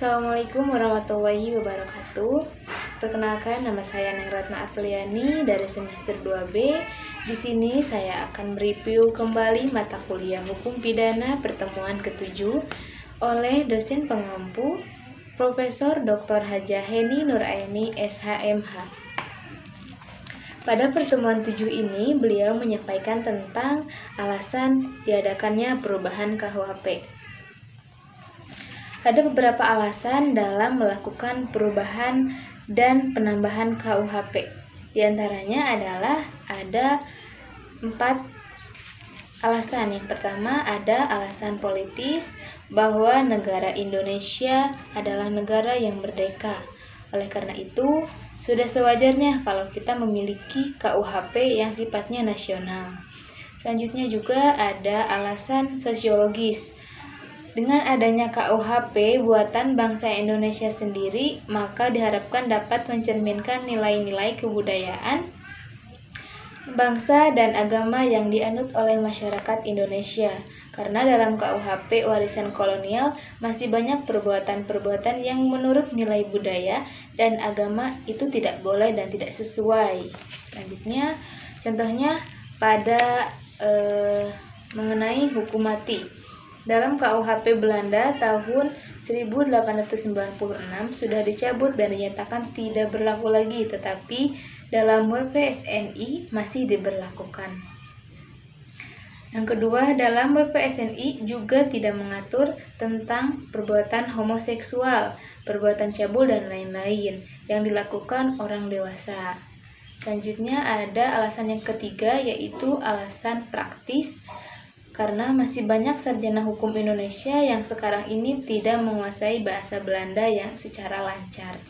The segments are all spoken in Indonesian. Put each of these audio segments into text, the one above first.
Assalamualaikum warahmatullahi wabarakatuh. Perkenalkan, nama saya Nengratna Apriliani dari semester 2B. Di sini saya akan mereview kembali mata kuliah Hukum Pidana pertemuan ke-7 oleh dosen pengampu Profesor Dr. Hajah Heni Nuraini SHMH. Pada pertemuan 7 ini, beliau menyampaikan tentang alasan diadakannya perubahan KUHP. Ada beberapa alasan dalam melakukan perubahan dan penambahan KUHP. Di antaranya adalah ada 4 alasan. Yang pertama ada alasan politis, bahwa negara Indonesia adalah negara yang merdeka. Oleh karena itu, sudah sewajarnya kalau kita memiliki KUHP yang sifatnya nasional. Selanjutnya juga ada alasan sosiologis. Dengan adanya KUHP buatan bangsa Indonesia sendiri, maka diharapkan dapat mencerminkan nilai-nilai kebudayaan, bangsa dan agama yang dianut oleh masyarakat Indonesia. Karena dalam KUHP warisan kolonial masih banyak perbuatan-perbuatan yang menurut nilai budaya dan agama itu tidak boleh dan tidak sesuai. Selanjutnya, contohnya pada mengenai hukum mati. Dalam KUHP Belanda tahun 1896 sudah dicabut dan dinyatakan tidak berlaku lagi, tetapi dalam WPSNI masih diberlakukan. Yang kedua, dalam WPSNI juga tidak mengatur tentang perbuatan homoseksual, perbuatan cabul dan lain-lain yang dilakukan orang dewasa. Selanjutnya ada alasan yang ketiga, yaitu alasan praktis. Karena masih banyak sarjana hukum Indonesia yang sekarang ini tidak menguasai bahasa Belanda yang secara lancar.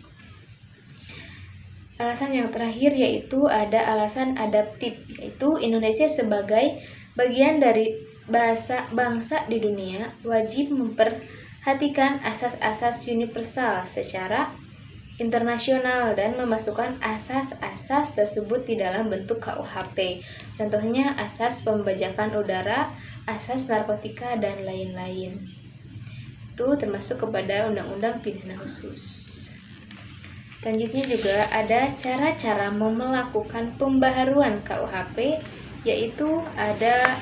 Alasan yang terakhir yaitu ada alasan adaptif, yaitu Indonesia sebagai bagian dari bangsa di dunia wajib memperhatikan asas-asas universal secara internasional dan memasukkan asas-asas tersebut di dalam bentuk KUHP. Contohnya asas pembajakan udara, asas narkotika, dan lain-lain. Itu termasuk kepada Undang-Undang Pidana Khusus. Selanjutnya juga ada cara-cara melakukan pembaharuan KUHP, yaitu ada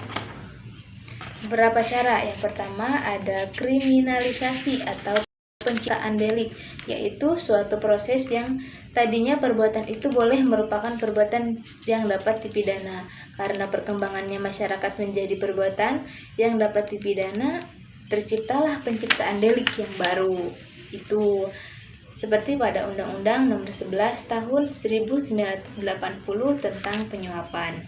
beberapa cara. Yang pertama ada kriminalisasi atau penciptaan delik, yaitu suatu proses yang tadinya perbuatan itu boleh merupakan perbuatan yang dapat dipidana. Karena perkembangannya masyarakat menjadi perbuatan yang dapat dipidana, terciptalah penciptaan delik yang baru. Itu seperti pada Undang-Undang Nomor 11 Tahun 1980 tentang penyuapan.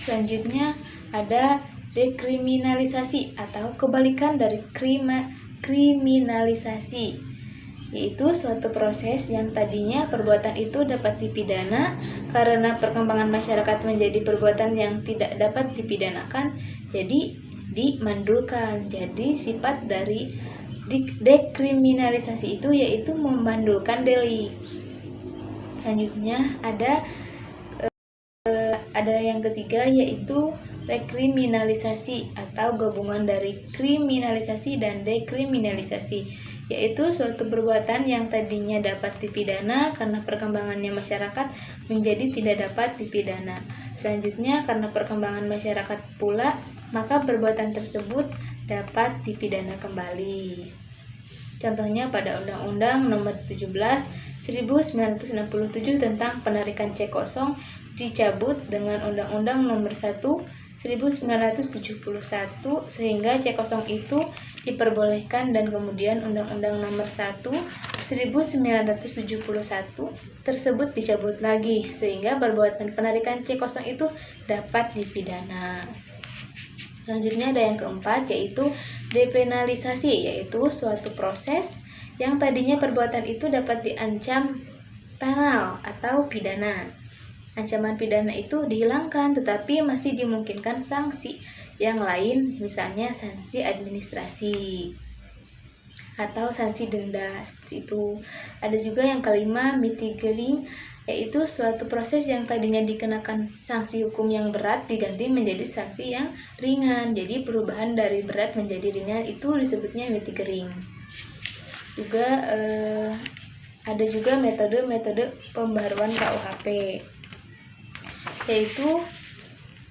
Selanjutnya ada dekriminalisasi atau kebalikan dari kriminalisasi, yaitu suatu proses yang tadinya perbuatan itu dapat dipidana karena perkembangan masyarakat menjadi perbuatan yang tidak dapat dipidanakan, jadi dimandulkan. Jadi sifat dari dekriminalisasi itu yaitu memandulkan delik. Selanjutnya ada yang ketiga, yaitu rekriminalisasi atau gabungan dari kriminalisasi dan dekriminalisasi, yaitu suatu perbuatan yang tadinya dapat dipidana karena perkembangannya masyarakat menjadi tidak dapat dipidana. Selanjutnya, karena perkembangan masyarakat pula, maka perbuatan tersebut dapat dipidana kembali. Contohnya pada Undang-Undang Nomor 17 1967 tentang penarikan cek kosong dicabut dengan Undang-Undang Nomor 1 1971 sehingga cek kosong itu diperbolehkan, dan kemudian Undang-Undang Nomor 1 1971 tersebut dicabut lagi sehingga perbuatan penarikan cek kosong itu dapat dipidana. Selanjutnya ada yang keempat, yaitu depenalisasi, yaitu suatu proses yang tadinya perbuatan itu dapat diancam penal atau pidana. Ancaman pidana itu dihilangkan, tetapi masih dimungkinkan sanksi yang lain, misalnya sanksi administrasi atau sanksi denda, seperti itu. Ada juga yang kelima, mitigating, yaitu suatu proses yang tadinya dikenakan sanksi hukum yang berat diganti menjadi sanksi yang ringan. Jadi perubahan dari berat menjadi ringan itu disebutnya mitigating. Juga ada juga metode-metode pembaruan KUHP, yaitu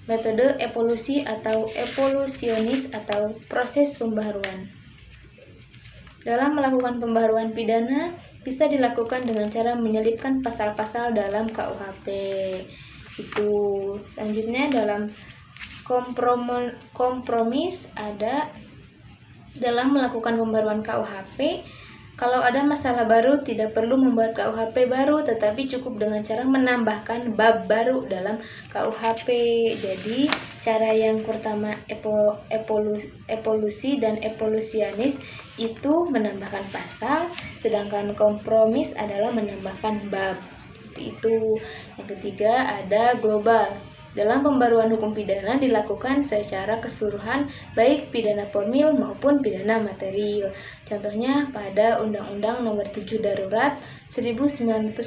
metode evolusi atau evolusionis atau proses pembaharuan. Dalam melakukan pembaharuan pidana bisa dilakukan dengan cara menyelipkan pasal-pasal dalam KUHP. Itu selanjutnya dalam kompromis ada dalam melakukan pembaruan KUHP. Kalau ada masalah baru, tidak perlu membuat KUHP baru, tetapi cukup dengan cara menambahkan bab baru dalam KUHP. Jadi, cara yang pertama evolusi dan evolusionis itu menambahkan pasal, sedangkan kompromis adalah menambahkan bab. Itu. Yang ketiga ada global. Dalam pembaruan hukum pidana dilakukan secara keseluruhan, baik pidana formil maupun pidana material. Contohnya pada Undang-Undang Nomor 7 Darurat 1955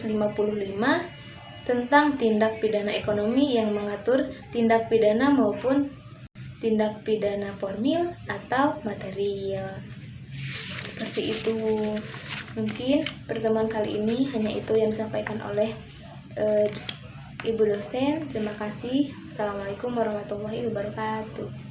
tentang tindak pidana ekonomi yang mengatur tindak pidana maupun tindak pidana formil atau material. Seperti itu. Mungkin pertemuan kali ini hanya itu yang disampaikan oleh Ibu dosen. Terima kasih. Assalamualaikum warahmatullahi wabarakatuh.